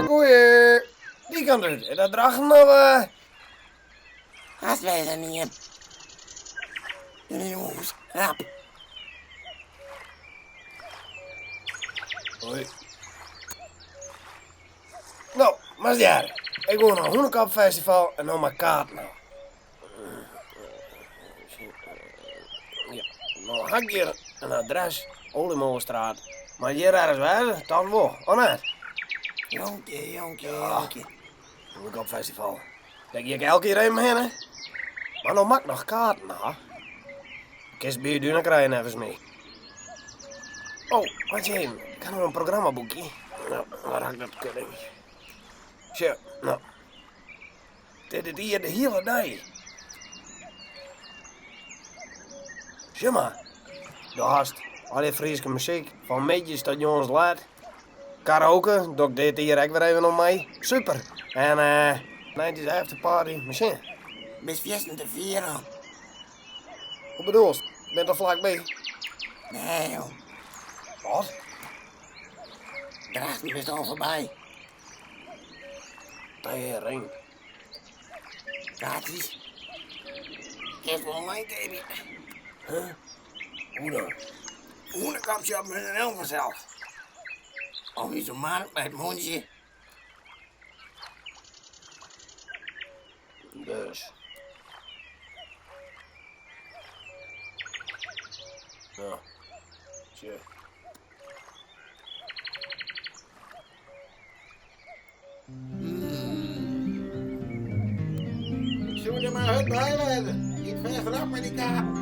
Goeie. Die kant uit. En dat draagt nog... Haast wij er niet in. Jullie jongens, rap. Hoi. Nou, maar ja. Ik ga naar een Hoenekapfestival en nog maar kaart nou. Ja, nou heb ik hier een adres. Oliemolenstraat. Maar hier ergens wel, dat wel. Oh nee. Jonkje. Hoenekapfestival. Denk je elke keer even heen, hè? Maar nou mag ik nog kaarten, nou. Kist bij je duur krijgen even mee. Oh, wat je even. Ik heb nog een programmaboekje. Nou, waar had ik dat kunnen? Zo, nou. Dit is hier de hele dag. Zie maar. De hast. Al die Friese muziek. Van meetjes tot jongens laat. Karaoke. Doe ik dit hier ook weer even om mij. Super. En 90's afterparty. Misschien. Best feesten te vieren. Wat bedoel je? Bent er vlakbij? Nee, joh. Wat? Draagt me best al voorbij. Tering. Gratis. Eerst wel online baby. Huh? Hoe dan? Hoenekapje op mijn vanzelf. Of iets om maar bij het mondje. Dus. Nou. Tje. Ik zou er maar uit bij laten. Niet ver vanaf met die kaart.